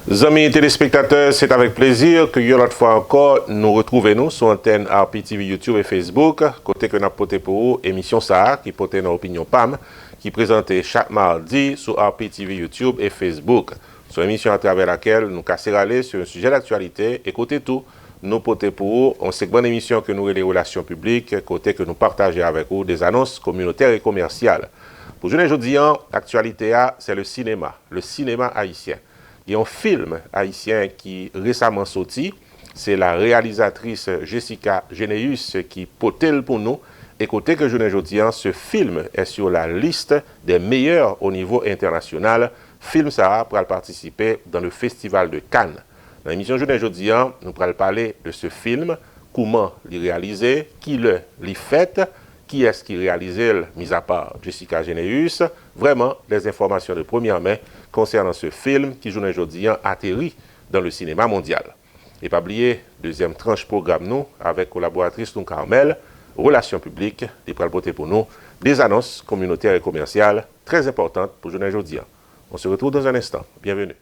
Amis téléspectateurs, c'est avec plaisir que une autre fois encore nous retrouvons sur antenne RPTV YouTube et Facebook, côté que nous avons porté pour vous émission ça qui porte nos opinions PAM, qui présentait chaque mardi sur RPTV YouTube et Facebook. C'est une émission à travers laquelle nous casserons aller sur un sujet d'actualité et côté tout, nous portons pour vous un segment d'émission que nous les relations publiques, côté que nous partageons avec vous des annonces communautaires et commerciales. Pour aujourd'hui, l'actualité, c'est le cinéma haïtien. Il y a un film haïtien qui récemment sorti, c'est la réalisatrice Jessica Geneus qui potel pour nous. Et côté que je ne dis, ce film est sur la liste des meilleurs au niveau international. Film ça pour participer dans le festival de Cannes. Dans l'émission Journée Jeudi, nous allons parler de ce film, comment l'y réaliser, qui le l'y fait, qui est-ce qui réalisait, mis à part Jessica Geneus. Vraiment, les informations de première main concernant ce film qui, journée aujourd'hui, atterrit dans le cinéma mondial. Et pas oublier, deuxième tranche programme nous, avec collaboratrice nous Carmel, relations publiques, des pralpotés pour nous, des annonces communautaires et commerciales très importantes pour journée aujourd'hui. On se retrouve dans un instant. Bienvenue.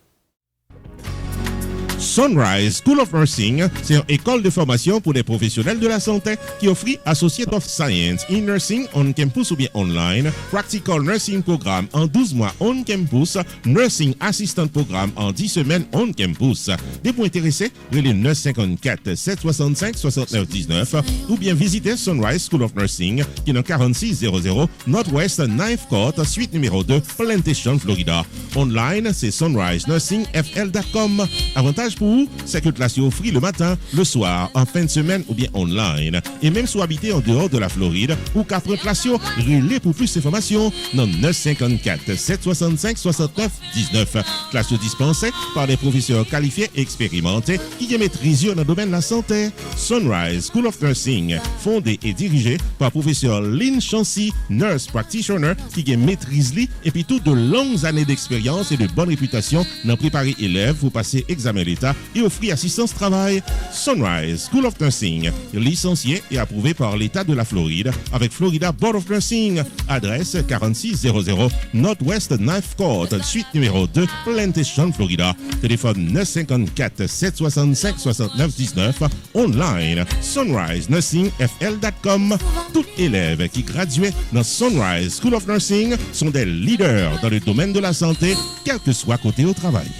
Sunrise School of Nursing, c'est une école de formation pour les professionnels de la santé qui offre Associate of Science in Nursing on campus ou bien online, Practical Nursing Programme en 12 mois on campus, Nursing Assistant Programme en 10 semaines on campus. Des points intéressés, relais 954 765 69 19 ou bien visitez Sunrise School of Nursing qui est dans 4600 Northwest 9th Court, suite numéro 2, Plantation, Florida. Online, c'est sunrisenursingfl.com. Avantage pour vous, c'est que classe offre le matin, le soir, en fin de semaine ou bien online. Et même si vous habitez en dehors de la Floride ou qu'après classe, relais pour plus d'informations dans 954 765 69 19. Classe dispensée par des professeurs qualifiés et expérimentés qui maîtrisent dans le domaine de la santé. Sunrise School of Nursing, fondé et dirigé par professeur Lynn Chancy, nurse practitioner qui maîtrise et puis toutes de longues années d'expérience et de bonne réputation dans préparer élèves pour passer examen d'État et offrir assistance travail. Sunrise School of Nursing, licencié et approuvé par l'État de la Floride avec Florida Board of Nursing. Adresse 4600 Northwest 9th Court, suite numéro 2, Plantation, Florida. Téléphone 954 765 69 19. Online, sunrisenursingfl.com. Tout élève qui graduait dans Sunrise School of Nursing sont des leaders dans le domaine de la santé, quel que soit côté au travail.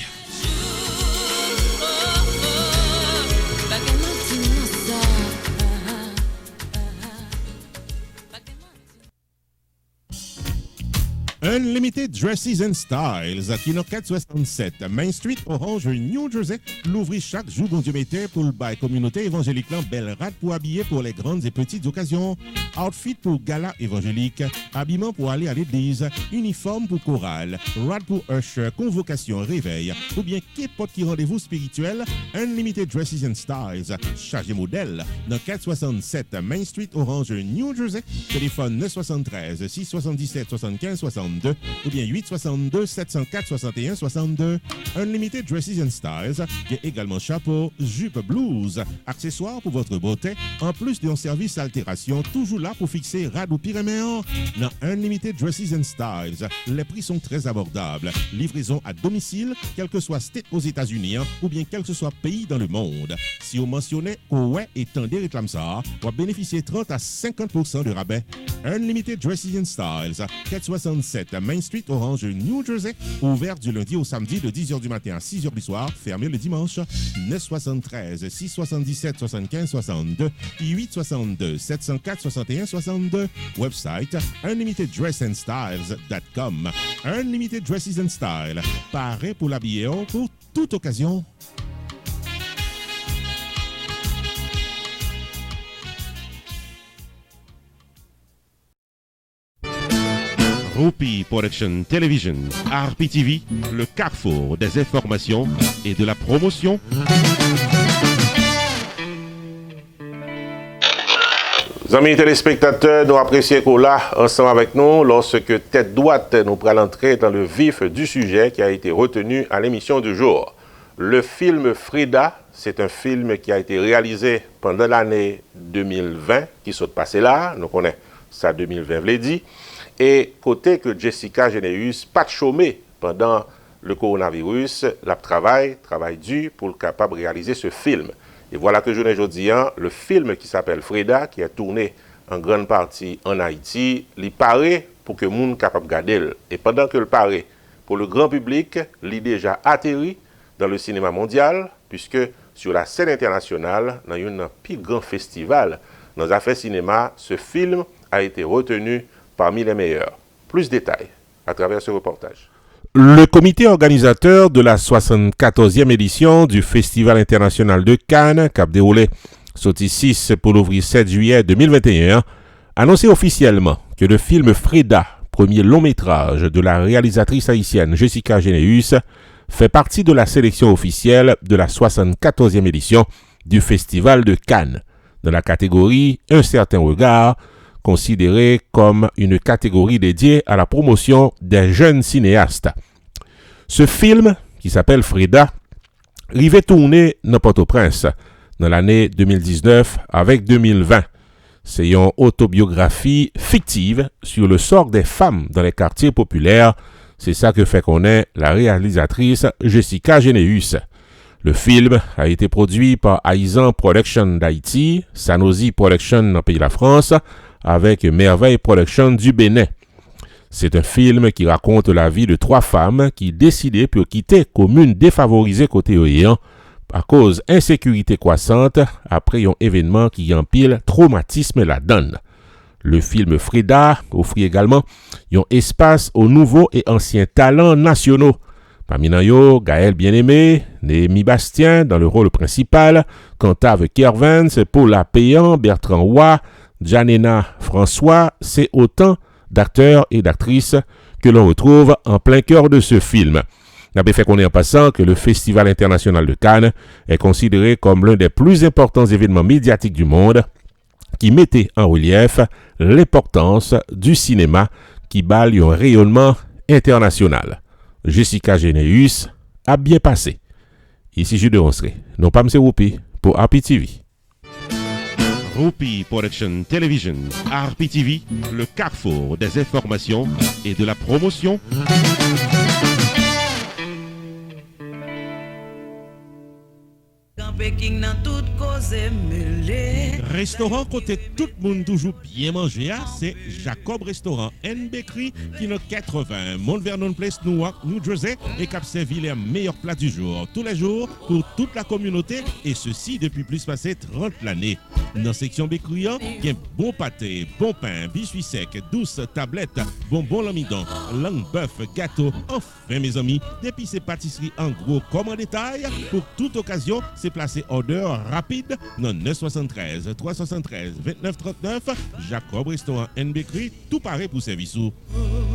Unlimited Dresses and Styles, qui est 467 Main Street, Orange, New Jersey, l'ouvrit chaque jour bon Dieu mettait pour le bail communauté évangélique belle rate pour habiller pour les grandes et petites occasions, outfit pour gala évangélique, habillement pour aller à l'église, uniforme pour chorale, rate pour usher, convocation, réveil, ou bien qu'importe qui rendez-vous spirituel, Unlimited Dresses and Styles, chargé modèle, dans 467 Main Street, Orange, New Jersey, téléphone 973 677 75 62 ou bien 862 704 61 62. Unlimited Dresses and Styles, qui est également chapeau, jupe blues, accessoires pour votre beauté, en plus d'un service altération, toujours là pour fixer rad ou pyréméen. Dans Unlimited Dresses and Styles, les prix sont très abordables. Livraison à domicile, quel que soit state aux États-Unis ou bien quel que soit pays dans le monde. Si vous mentionnez ouais et tendez réclame ça, vous bénéficiez 30 à 50% de rabais. Unlimited Dresses and Styles, 467 Main Street, Orange, New Jersey, ouvert du lundi au samedi de 10h du matin à 6h du soir, fermé le dimanche. 973 677 75 62 et 862 704 61 62. Website unlimiteddressandstyles.com. Unlimited Dresses and Style, paré pour l'habiller pour toute occasion. Rupi Production Television, RPTV, le carrefour des informations et de la promotion. Amis téléspectateurs, nous apprécions qu'on là ensemble avec nous lorsque tête droite nous prenons l'entrée dans le vif du sujet qui a été retenu à l'émission du jour. Le film Frida, c'est un film qui a été réalisé pendant l'année 2020 qui s'est passé là, nous connaissons ça 2020, je l'ai dit. Et côté que Jessica Geneus, pas chômé pendant le coronavirus, la travail dur pour le capable de réaliser ce film. Et voilà que je ne aujourd'hui, le film qui s'appelle Freda, qui est tourné en grande partie en Haïti, il paraît pour que le monde soit capable de regarder. Et pendant que le paraît pour le grand public, il est déjà atterri dans le cinéma mondial, puisque sur la scène internationale, dans un plus grand festival dans les affaires cinéma, ce film a été retenu parmi les meilleurs. Plus de détails à travers ce reportage. Le comité organisateur de la 74e édition du Festival international de Cannes, qui a déroulé sorti 6 pour l'ouvrir 7 juillet 2021, a annoncé officiellement que le film Freda, premier long métrage de la réalisatrice haïtienne Jessica Généus, fait partie de la sélection officielle de la 74e édition du Festival de Cannes, dans la catégorie Un certain regard, considérée comme une catégorie dédiée à la promotion des jeunes cinéastes. Ce film, qui s'appelle Freda, arrivait tourné dans Port-au-Prince dans l'année 2019 avec 2020. C'est une autobiographie fictive sur le sort des femmes dans les quartiers populaires. C'est ça que fait connaître la réalisatrice Jessica Généus. Le film a été produit par Aizan Production d'Haïti, Sanosi Production dans le pays de la France, avec Merveille Production du Bénin. C'est un film qui raconte la vie de 3 femmes qui décidaient pour quitter commune défavorisée côté Océan à cause d'insécurité croissante après un événement qui empile traumatisme la donne. Le film Freda offre également un espace aux nouveaux et anciens talents nationaux. Parmi eux, Gaël Bien-Aimé, Néhémie Bastien dans le rôle principal, Cantave Kervens, Paula Payan, Bertrand Roy, Janena François, c'est autant d'acteurs et d'actrices que l'on retrouve en plein cœur de ce film. On a fait connaître en passant que le Festival international de Cannes est considéré comme l'un des plus importants événements médiatiques du monde qui mettait en relief l'importance du cinéma qui balle un rayonnement international. Jessica Généus a bien passé. Ici Jules de Ronceray, non pas M. Roupi pour RPTV. Roupi Production Television, RPTV, le carrefour des informations et de la promotion. Restaurant côté tout le monde toujours bien manger, c'est Jacob Restaurant and Bakery qui est 80 Mount Vernon Place, Newark, New Jersey et qui a servi les meilleurs plats du jour, tous les jours pour toute la communauté et ceci depuis plus passé 30 l'année. Dans la section bakery, il y a bon pâté, bon pain, biscuits secs, douces tablettes, bonbons l'amidon, langue bœuf, gâteau. Enfin mes amis, depuis ces pâtisseries en gros comme en détail, pour toute occasion, c'est placé order rapide dans 973 373 2939 Jacob Restaurant and Bakery, tout pareil pour service. Dans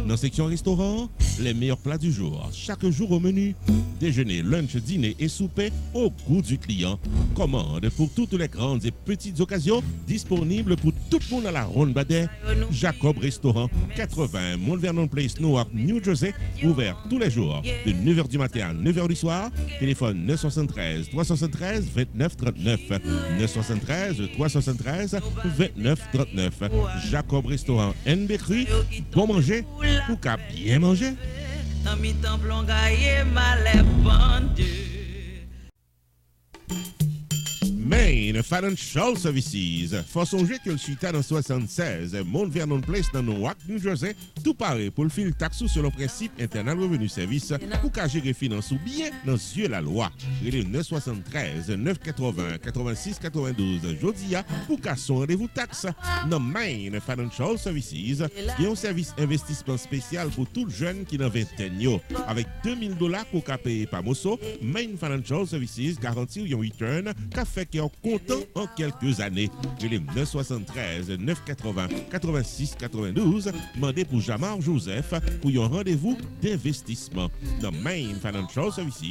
la section restaurant, les meilleurs plats du jour, chaque jour au menu, déjeuner, lunch, dîner et souper au goût du client. Commande pour toutes les grandes et petites occasions, disponibles pour tout le monde à la ronde Badet. Jacob Restaurant, 80 Mount Vernon Place, Newark, New Jersey, ouvert tous les jours de 9h du matin à 9h du soir. Téléphone 973 373 2939 973 373 2939. Jacob Restaurant and Bakery, bon manger ou qu'à bien manger. Main Financial Services. Faut songer que le suite dans 76, Mount Vernon Place dans Newark, New Jersey, tout pareil pour le fil taxe sur le principe internal revenu service pour qu'à gérer finance ou bien dans yeux la loi. Il est 973 980 86 92 Jodia pour qu'à son rendez-vous taxe. Dans Main Financial Services, il y a un service investissement spécial pour tout le jeune qui n'a 20 ans. Avec $2000 pour qu'à payer par Mosso, Main Financial Services garantit un return qu'a fait qu'il est content en quelques années. Il est 973 980 86 92 demandé pour Jamar Joseph pour un rendez-vous d'investissement. Dans Main Financial Services,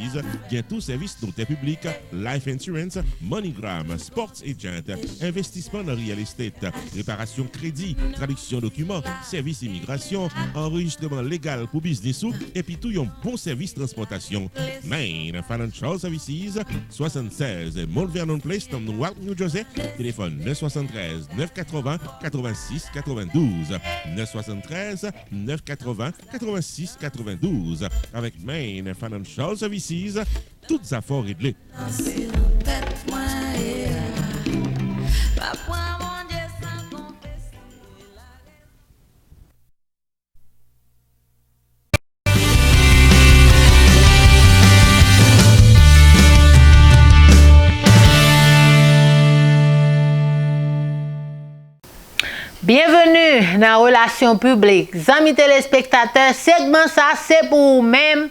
il y a tout service d'hôtel public, life insurance, MoneyGram, sports agent, investissement dans real estate, réparation crédit, traduction documents, service immigration, enregistrement légal pour business et puis tout un bon service transportation. Main Financial Services, 76 Mount Vernon Place, West Newark, New Jersey. Téléphone 973 980 86 92. 973 980 86 92. Avec Main Financial Services, toutes affaires réglées. Bienvenue dans Relations Publiques. Amis téléspectateurs, segment ça, c'est pour vous-même.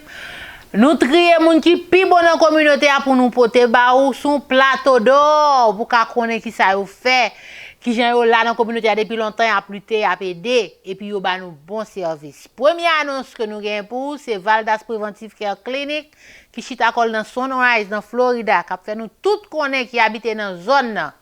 Nous trier moun qui pi bon dans communauté pour nous porter ba ou son plateau d'or pour ka connaître qui ça yo fait, qui gens yo là dans communauté depuis longtemps a lutter a aider et puis yo ba nous bon service. Première annonce que nous gain pour c'est Valdas Preventive Care Clinic qui chita kol dans Sunrise dans Florida qui fait nous tout connaître qui habite dans zone là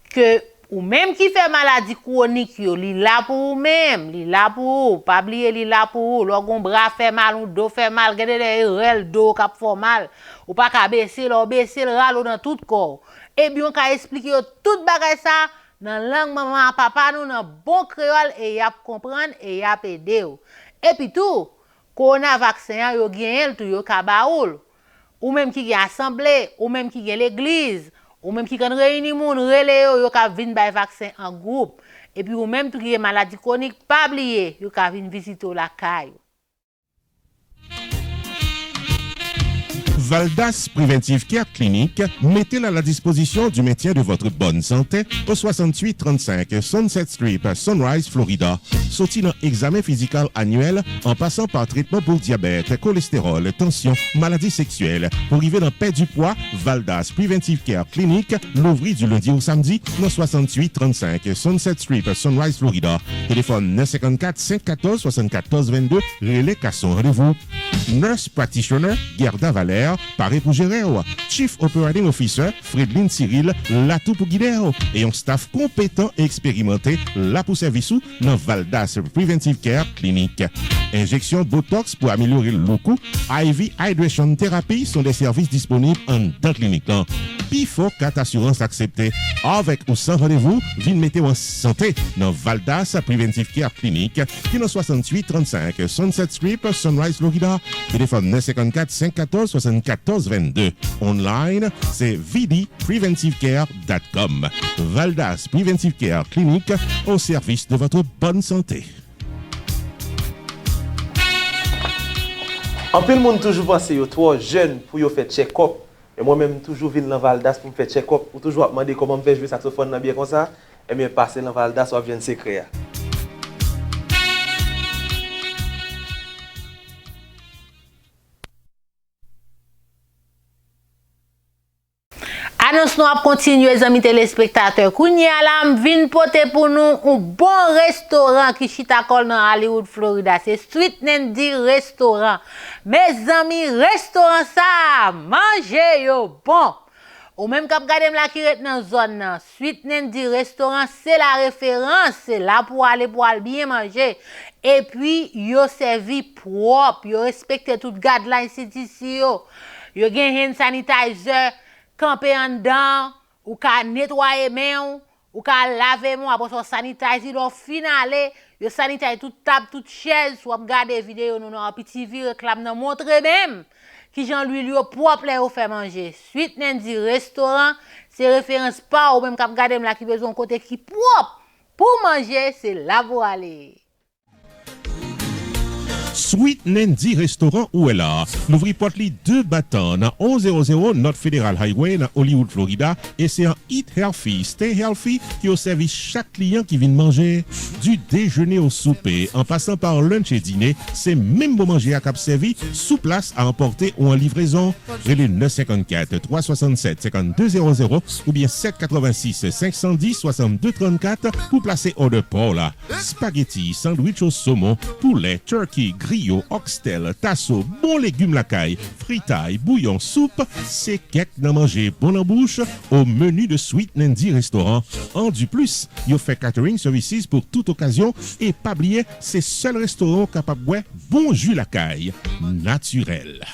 que ou même qui fait maladie chronique yo, li là pour ou même, li là pour ou, pas oublier li là pour ou, logon bras fait mal ou dos fait mal, gade des rel dos k'ap fò mal, ou pas ka baisser le ralo dans tout corps. Et bien on ka expliquer yo tout bagay ça dans langue maman papa nous dans bon créole et y a comprendre et y a aider ou. Et puis tout, corona vaccin yo gen tout yo ka ba ou même qui gen assemblée, ou même qui gen l'église, ou même qui kan réunir moun relé yo ka vinn bay vaccin en groupe et puis ou même tout qui est maladie chronique pas oublier yo ka vinn visiter la caille. Valdas Preventive Care Clinic, mettez-la à la disposition du maintien de votre bonne santé au 6835 Sunset Street, Sunrise, Florida. Sorti dans examen physique annuel en passant par traitement pour diabète, cholestérol, tension, maladies sexuelles. Pour arriver dans paix du poids, Valdas Preventive Care Clinic, l'ouvrit du lundi au samedi dans 6835 Sunset Street, Sunrise, Florida. Téléphone 954 514 74 22, relais Casson, rendez-vous. Nurse Practitioner, Gerda Valère, paré pour gérer. Chief Operating Officer, Fredline Cyril, là tout pour guider. Et un staff compétent et expérimenté, là pour service dans Valdas Preventive Care Clinic. Injection Botox pour améliorer le look. IV Hydration Therapy sont des services disponibles en dans clinique. Puis faut qu'à assurance acceptée. Avec ou sans rendez-vous, vine mettez en santé dans Valdas Preventive Care Clinic, qui est dans 6835 Sunset Street, Sunrise, Florida. Téléphone 954 514 74 22. Online, c'est vdpreventivecare.com. Valdas Preventive Care Clinic, au service de votre bonne santé. En plus, le monde toujours pense que trop jeune pour faire check-up. Et moi-même, toujours viens dans Valdas pour me faire check-up. Ou toujours demander comment me faire jouer saxophone bien comme ça. Et bien, passer dans Valdas, ou vient secret. Annonce nous a continué les amis téléspectateurs. Kounya la vinn porter pour nous un bon restaurant qui chita kol dans Hollywood, Florida. C'est Sweet Nandy Restaurant. Mes amis, restaurant ça, manger yo bon. Ou même k'ap gade la qui ret dans zone nan. Sweet Nandy Restaurant, c'est la référence, c'est là pour aller bien manger. Et puis yo servi propre, yo respecte tout guideline ici yo. Yo gen hand sanitizer camper en dedans, ou ka nettoyer main, ou ka laver main après ça sanitiser au finale, yo sanitiser toute table, toute chaise, soit regarder vidéo nous dans petit TV réclame nan montrer même qui Jean lui propre là au fait manger. Sweet Nandy Restaurant, c'est référence pas ou même k'ap garder là qui besoin côté qui propre pour manger, c'est là pour aller. Sweet Nandy Restaurant où est là. L'ouvri porte li 2 battants dans 1100 North Federal Highway dans Hollywood, Florida. Et c'est un Eat Healthy, Stay Healthy qui au service chaque client qui vient manger. Du déjeuner au souper, en passant par lunch et dîner, c'est même bon manger à cap servi, sous place à emporter ou en livraison. Relais 954 367 5200 ou bien 786 510 6234 pour placer order pour là. Spaghetti, sandwich au saumon, poulet, turkey, griot, oxtail, tasso, bon légumes la caille, fritaille, bouillon, soupe, c'est quelque d'en manger bon en bouche au menu de Sweet Nandy Restaurant. En du plus, il fait catering services pour toute occasion et pas oublier, c'est seul restaurant capable de bon jus la caille, naturel.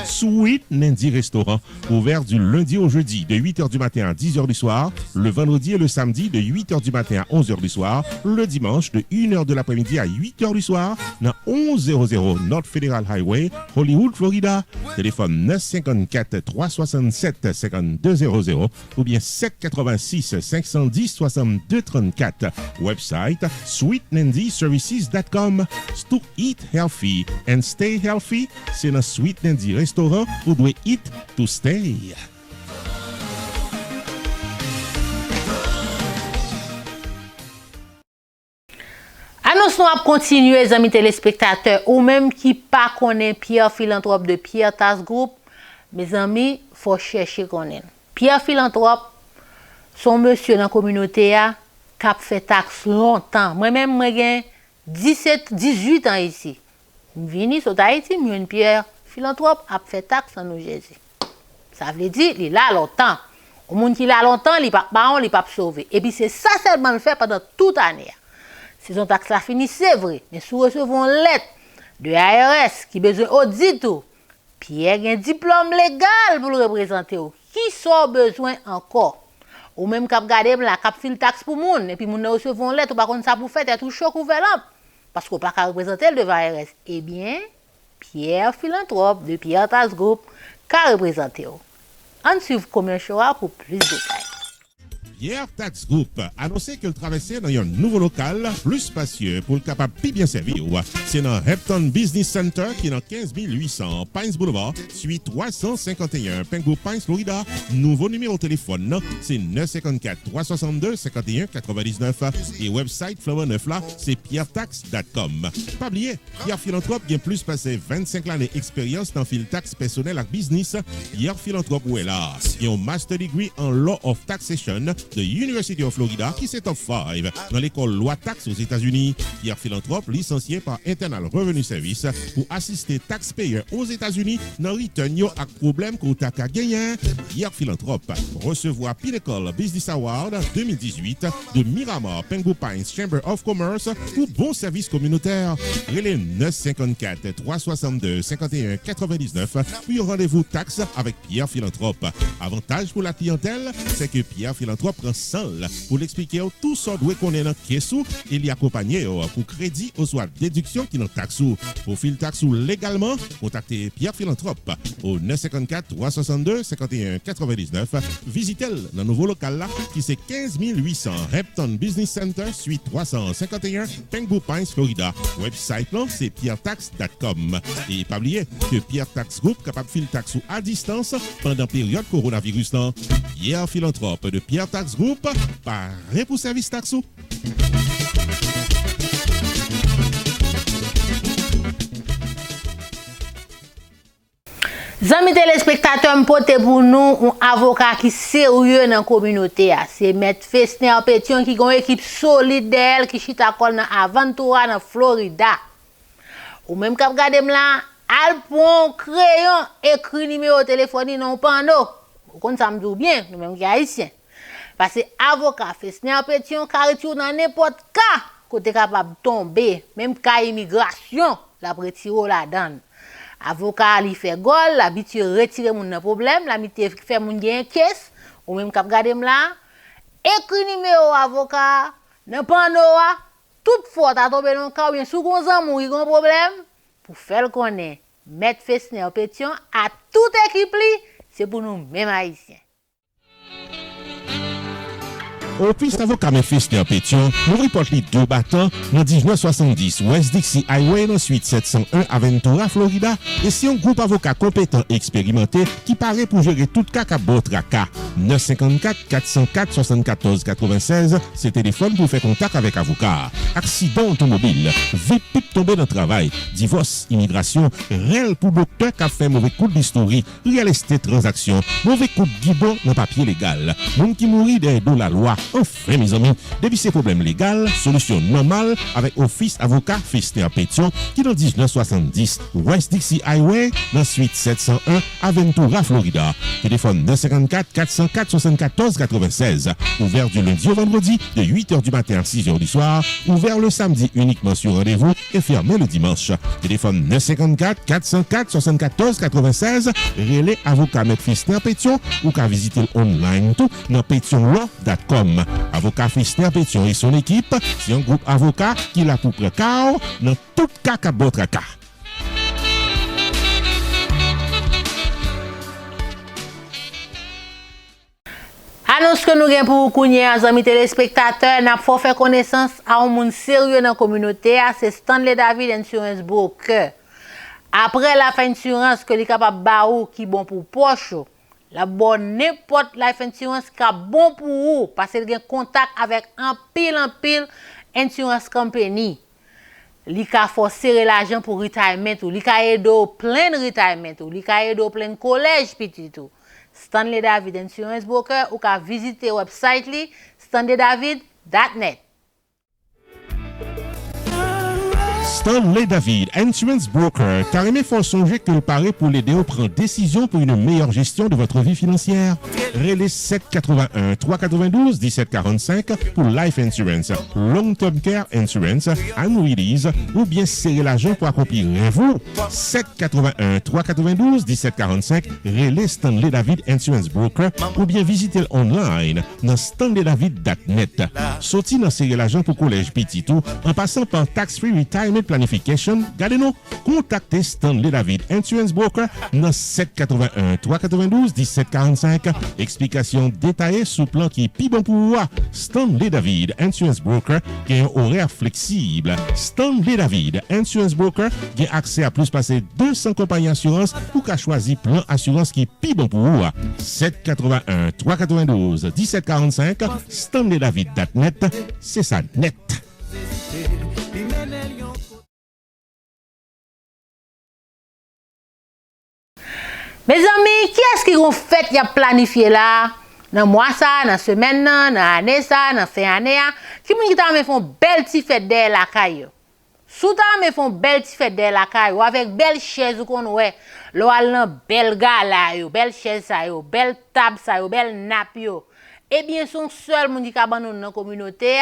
Sweet Nandy Restaurant, ouvert du lundi au jeudi de 8h du matin à 10h du soir, le vendredi et le samedi de 8h du matin à 11h du soir, le dimanche de 1h de l'après-midi à 8h du soir, dans 1100 North Federal Highway, Hollywood, Florida. Téléphone 954 367 5200 ou bien 786 510 62 34. Website sweetnandyservices.com. To eat healthy and stay healthy, c'est dans Sweet Nandy Restaurant où doit eat to stay. Annonce nous à continuer, les amis téléspectateurs, ou même qui pas connaît Pierre Philanthrope de Pierre Tas Group, mes amis, faut chercher connaître. Pierre Philanthrope, son monsieur dans la communauté qui a fait taxe longtemps. Moi-même, moi j'ai 18 ans ici. Je viens sur Haïti, je Pierre Philanthrope a fait taxe en New Jersey. Ça veut dire qu'il a longtemps. Au monde qui a longtemps, il n'est pas sauvé. Et puis c'est ça seulement le fait pendant toute l'année. Si son taxe la fini, c'est vrai. Mais si vous recevez une lettre de ARS qui a besoin d'audit, Pierre a un diplôme légal pour le représenter. Qui sont besoin encore? Ou même quand vous regardez la cap fil taxe pour moun et puis moun recevez une lettre, par contre ça pour faire être tout choc ou velant parce qu'on pas qu'à représenter le devant ARS. Eh bien, Pierre Philanthrope de Pierre Tas Group qu'a représenté. On suit comme choix pour plus de détails. Pierre Tax Group a annoncé qu'il traversait dans un nouveau local plus spacieux pour le capable de bien servir. C'est dans Hampton Business Center qui est dans 15800 Pines Boulevard, suite 351 Pengu Pines, Florida. Nouveau numéro de téléphone, c'est 954 362 51 99 et website Flower 9 là, c'est pierretax.com. Pas oublier, Pierre Philanthrope qui a plus passé 25 ans d'expérience dans le taxe personnel et business. Pierre Philanthrope où est là. Il a un master degree en Law of Taxation de University of Florida qui c'est top 5 dans l'école loi taxe aux États-Unis. Pierre Philanthrope licencié par Internal Revenue Service pour assister taxpayers aux États-Unis dans return yo ak problème qu'on t'a gagné. Pierre Philanthrope recevoir Pinnacle Business Award 2018 de Miramar Pengu Pines Chamber of Commerce pour bon service communautaire. Relais 954 362 51 99 puis rendez-vous taxe avec Pierre Philanthrope. Avantage pour la clientèle, c'est que Pierre Philanthrope prend seul pour l'expliquer tout ce qu'on connaît dans caisse et l'y accompagner pour crédit ou soit déduction qui dans taxe. Pour fil taxe légalement, contactez Pierre Philanthrope au 954 362 51 99. Visitez-le dans le nouveau local là qui c'est 15800 Hampton Business Center suite 351 Pengu Pines, Florida. Website là c'est pierretax.com. Et pas oublier que Pierre Tax Group capable fil taxe à distance pendant période coronavirus là. Pierre Philanthrope de Pierre Tax Group, paré pour service taxo. Amis téléspectateurs, m'pote pour nous un avocat qui sérieux dans la communauté. C'est M. Fessner Pétion qui a une équipe solide d'elle qui chita dans Aventura dans Florida. Ou même quand vous regardez là, al prend crayon écrit numéro de téléphone non pando. Vous comprenez ça me dit bien, nous même qui haïtiens. Parce que avocat Fessner Pétion carrément dans n'importe cas côté capable tomber, même cas immigration, la retire la donne. Avocat li fait gol, l'habitude retirer mon problème, l'habitude fait mon gain caisse ou même cap garder là, écrit numéro avocat, ne pandoa, toutefois t'as tombé dans cas ou bien sous gonzan mourir un problème pour faire connaître M. Fessner Pétion à toute équipe li, c'est pour nous même haïtiens. Office avocat M. Fessner Pétion, nous reporte les deux battants dans 1970 West Dixie Highway dans suite 701 Aventura, Florida. Et c'est un groupe avocat compétent et expérimenté qui paraît pour gérer tout cas à votre cas. 954 404 74 96, c'est téléphone pour faire contact avec avocat. Accident automobile, vite tomber dans le travail, divorce, immigration, réel pour docteur qui a fait mauvais coup d'historique, real estate transaction, mauvais coup de guidon dans papier légal, monde qui mourit derrière la loi, Enfin, mes amis, depuis ces problèmes légaux, solution normale avec Office Avocat Fester Pétion qui dans 1970 West Dixie Highway, dans suite 701 Aventura, Florida. Téléphone 954 404 74 96. Ouvert du lundi au vendredi de 8h du matin à 6h du soir. Ouvert le samedi uniquement sur rendez-vous et fermé le dimanche. Téléphone 954 404 74 96. Relais Avocat Maître Fester Pétion ou qu'à visiter online tout dans pétionlaw.com. Avocat Fester Pétion et son équipe, c'est un groupe avocat qui l'a pour précao dans tout cas qu'à votre cas. Annonce que nous avons pour vous, les amis téléspectateurs, nous avons fait connaissance à un monde sérieux dans la communauté, c'est Stanley David Insurance Broker. Après la fin insurance que les capable baou qui bon pour poche, la bonne n'importe life insurance qui bon pour vous parce qu'il a contact avec un pile insurance company. Li ka forcer l'argent pour retirement ou li ka aider plein de retirement ou li ka aider plein de collège petit tout. Stanley David Insurance Broker ou ka visiter website li stanleydavid.net. Stanley David Insurance Broker, carrément faut songer que le paraît pour l'aider à prendre décision pour une meilleure gestion de votre vie financière. Relais 781 392 1745 pour Life Insurance, Long Term Care Insurance, Annuities ou bien serrer l'argent pour accomplir vous. 781 392 1745 Relais Stanley David Insurance Broker ou bien visiter online dans stanleydavid.net. Sorti dans serrer l'argent pour collège petit tout en passant par Tax Free Retirement Planification, gardez-nous, contactez Stanley David Insurance Broker dans 781 392 1745. Explication détaillée sous plan qui est plus bon pour vous. Stanley David Insurance Broker qui a un horaire flexible. Stanley David Insurance Broker qui a accès à plus passer 200 compagnies d'assurance ou qu'a choisi plan assurance qui est plus bon pour vous. 781 392 1745. stanleydavid.net, c'est ça net. Mes amis, qui est-ce qui ont fait y a planifié là dans mois ça, dans semaine dans année ça, dans fin année qui moun qui t'a me font belle petite fête de la caille. Sous ta me font belle petite fête de la caille avec belle chaise qu'on ouais, lo al belle gala yo, belle chaise ça yo, belle table ça yo, belle nappe yo. Et bien son seul moun qui abandonne dans communauté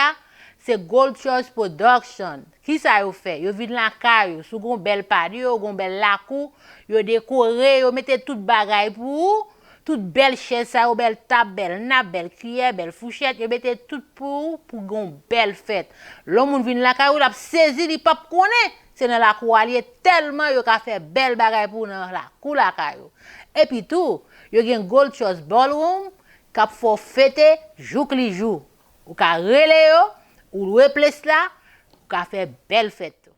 c'est Gold Choice Production. Qui ça yo fait? Yo vide la caille, sous gon belle patio, gon belle lacou, yo décoré, yo mettez toute bagaille pour toute belle chaise ça, belle table, belle nappe, belle cuillère, belle fourchette, yo mettez tout pour gon belle fête. L'homme moun vinn la caille, l'a saisi li pas connaît, c'est dans la cour allié tellement yo ka fait belle bagaille pour dans la cour la caille. Et puis tout, yo gen Gold Choice Ballroom k'ap faut fêter jour li jour. Ou ka relé yo ou louer place là, ou ka fait belle fête.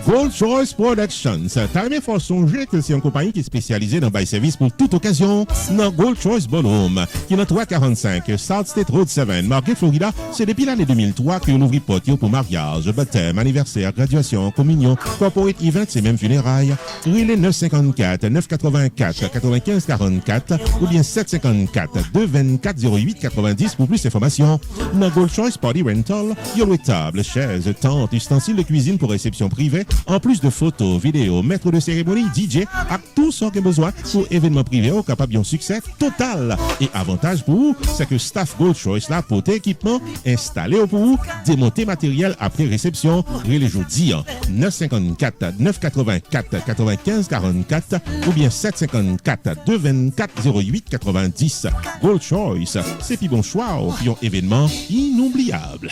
Gold Choice Productions. T'as faut songer que c'est une compagnie qui est spécialisée dans bail service pour toute occasion. Dans Gold Choice Ballroom, qui est dans 345 South State Road 7, Margate, Florida. C'est depuis l'année 2003 que l'on ouvre porte pour mariage, baptême, anniversaire, graduation, communion, corporate events et même funérailles. Relais 954 984 95 44 ou bien 754 224 08 90 pour plus d'informations. Dans Gold Choice Party Rental, il y a table, chaises, tentes, ustensiles de cuisine pour réception privée, en plus de photos, vidéos, maître de cérémonie, DJ, à tout ce qu'il y a besoin pour événements privés au capable d'un succès total. Et avantage pour vous, c'est que staff Gold Choice là pour équipement installé pour vous, démonter matériel après réception, les jeudi 954 984 95 44 ou bien 754 224 08 90. Gold Choice, c'est puis bon choix au pion événement inoubliable.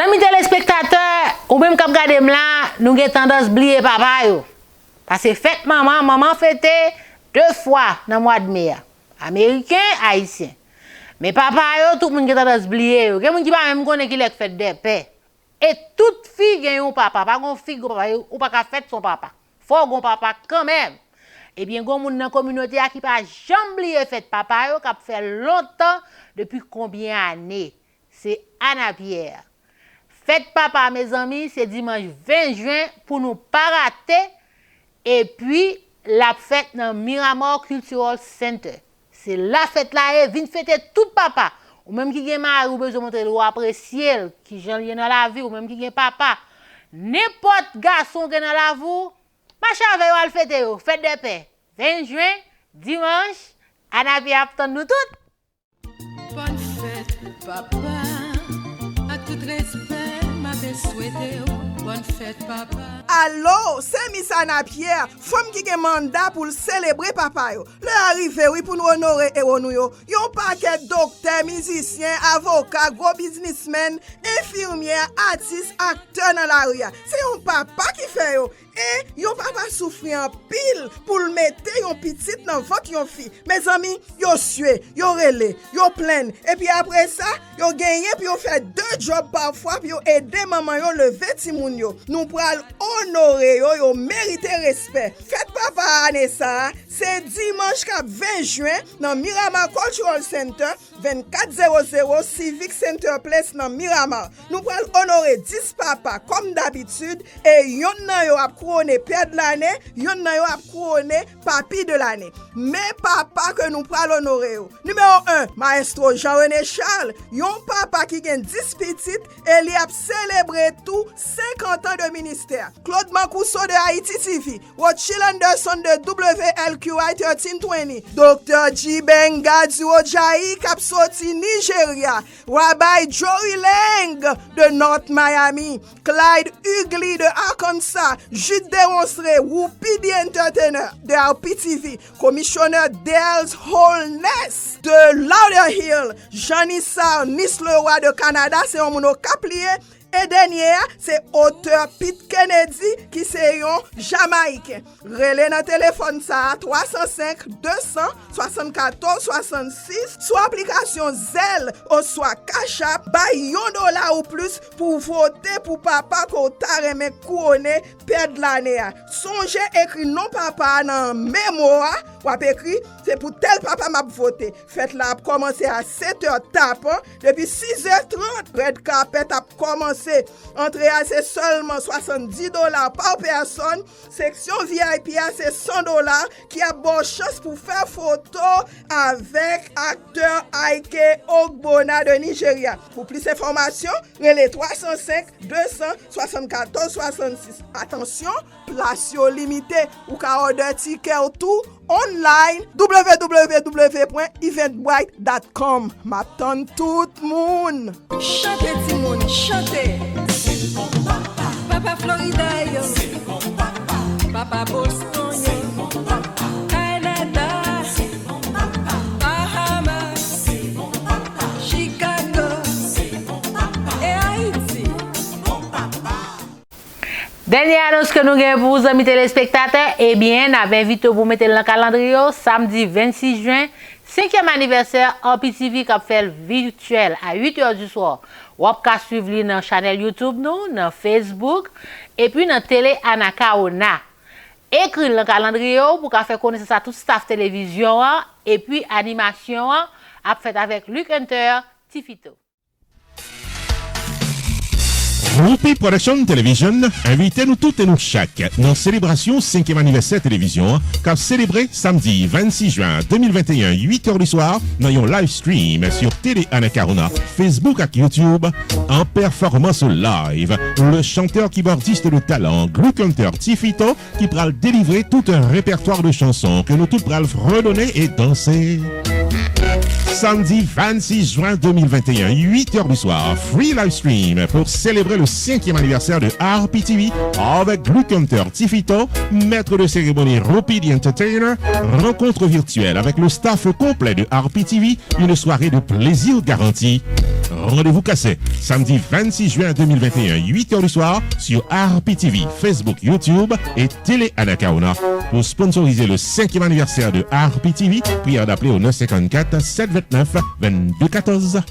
Amis téléspectateurs, ou même quand regardez là, nous avons tendance à oublier papa yo. Parce que fête maman fêté 2 fois dans le mois de mai. Américain, haïtien. Mais papa yo, tout le monde a tendance à oublier yo. Quelqu'un qui pas même connaît qu'il est fête de paix. Et toute fille gagne un papa, pas gon fille papa ou pas ka fête son papa. Faut gon papa quand même. Et bien gon moun dans communauté qui pas jamais oublier fête papa yo, qui a fait longtemps depuis combien d'années. c'est Anna Pierre. Fête papa, mes amis, c'est dimanche 20 juin pour nous pas rater. Et puis, la fête dans Miramar Cultural Center. C'est la fête là, et vient fêter tout papa. Ou même qui gen mari, ou besoin montrer ou apprécier, qui j'en lien dans la vie, ou même qui gen papa. N'importe garçon qui dans la vie, machin va le fêter, fête de paix. 20 juin, dimanche, Anna Pierre attend nous toutes. Bonne fête, papa. À tout respect, m'a souhaité. Bonne fête, papa. Allô, c'est Miss Anna Pierre, femme qui a mandat pour célébrer papa yo. Le arrivé oui pour nous honorer héros nous yo. Yon paquet docteurs, musiciens, avocats, gros businessmen, infirmières, artistes, acteurs dans la rue. C'est yon papa qui fait yo. Et yon papa souffre en pile pour le mettre yon petite dans votre yon fille. Mes amis, yo sué, yo relé, yo plein. Et puis après ça, yo gagné puis yo fait 2 jobs parfois puis yo aider maman yo lever ti moun yo. Nous pral honorer yo, yo mérite respect. Fête papa Anessa, c'est dimanche 20 juin dans Miramar Cultural Center, 2400 Civic Center Place dans Miramar. Nous pral honorer 10 papa comme d'habitude et yon nan yo ap couronné père de l'année, yon nan yo ap couronné papi de l'année. Mais papa que nous pral honorer yo. Numéro 1, maestro Jean-René Charles, yon papa qui gen 10 petites et li ap célébrer tout 50 ans de ministère. Claude Mankousso de Haïti TV, Rothschild Anderson de WLQI 1320, Dr. J. Bengadzi Ojayi kap sorti Nigeria, Rabbi Joey Lang de North Miami, Clyde Ugly de Arkansas, Jude Démonstré, Whoopi the Entertainer de RPTV, commissionnaire Dales Holness de Lauderhill, Janissa Nis-Leroy de Canada, c'est un mono caplier. Et dernier, c'est auteur Pete Kennedy qui c'est un Jamaïcain. Relais dans téléphone ça 305 200 74 66 soit application Zelle ou soit Cash App, bay $1 ou plus pour voter pour papa qu'on t'a remis couronné père de l'année. Songez écrit non papa dans mémoire ou écrit c'est pour tel papa m'a voté. Faites la commencer à 7h tapant depuis 6h30 red carpet a commencé. Entrée à c'est seulement $70 par personne. Section VIP à c'est $100 qui a bonne chance pour faire photo avec acteur Ike Ogbonna de Nigeria. Pour plus d'informations, relais 305 200 74 66. Attention, place limitée ou ka order ticket ou tout online www.eventbrite.com. M'attend tout le monde. Chantez, Timon, chantez. C'est mon papa. Papa Florida, yo. C'est mon papa. Papa Boston, yo. C'est mon papa. Canada. C'est mon papa. Bahamas. C'est mon papa. Chicago. C'est mon papa. Et Haïti. Mon papa. Dernière annonce que nous avons pour vous, amis téléspectateurs, eh bien, nous avons invité pour mettre dans le calendrier samedi 26 juin, 5e anniversaire RPTV qui a fait virtuel à 8h du soir. Vous pouvez suivre dans la chaîne YouTube, dans Facebook et puis dans la télé Anakaona. Écrire le calendrier pour faire connaître ça tout staff télévision et puis animation à fait avec Luc Hunter, Tifito. Roupi Production Television invite nous toutes et nous chaque dans célébration 5e anniversaire télévision qu'a célébré samedi 26 juin 2021 8h du soir dans un live stream sur Télé Anacarona, Facebook et YouTube en performance live. Le chanteur keyboardiste de talent Luc Hunter Tifito qui pral délivrer tout un répertoire de chansons que nous toutes pral redonner et danser. Samedi 26 juin 2021, 8h du soir, free live stream pour célébrer le 5e anniversaire de RPTV avec Luc Hunter Tifito, maître de cérémonie Whoopi the Entertainer, rencontre virtuelle avec le staff complet de RPTV, une soirée de plaisir garantie. Rendez-vous cassé, samedi 26 juin 2021, 8h du soir, sur RPTV, Facebook, YouTube et Télé Anacarona. Pour sponsoriser le 5e anniversaire de RPTV, prière d'appeler au 954 729 2214.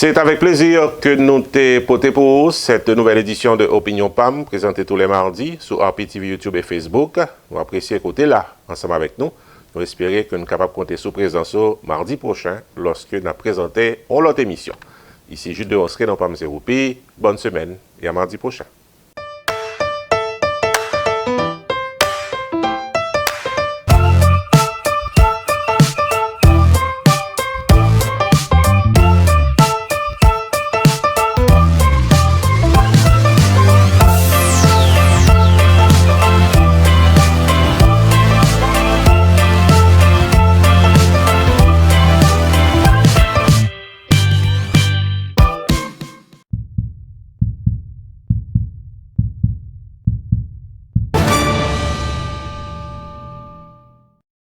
C'est avec plaisir que nous t'ai porté pour vous cette nouvelle édition de Opinion PAM, présentée tous les mardis sur RPTV YouTube et Facebook. Nous apprécions écouter là, ensemble avec nous. Nous espérons que nous sommes capables de compter sous présence mardi prochain, lorsque nous présentons l'autre émission. Ici Jules de Osré dans PAM Zéroupi. Bonne semaine et à mardi prochain.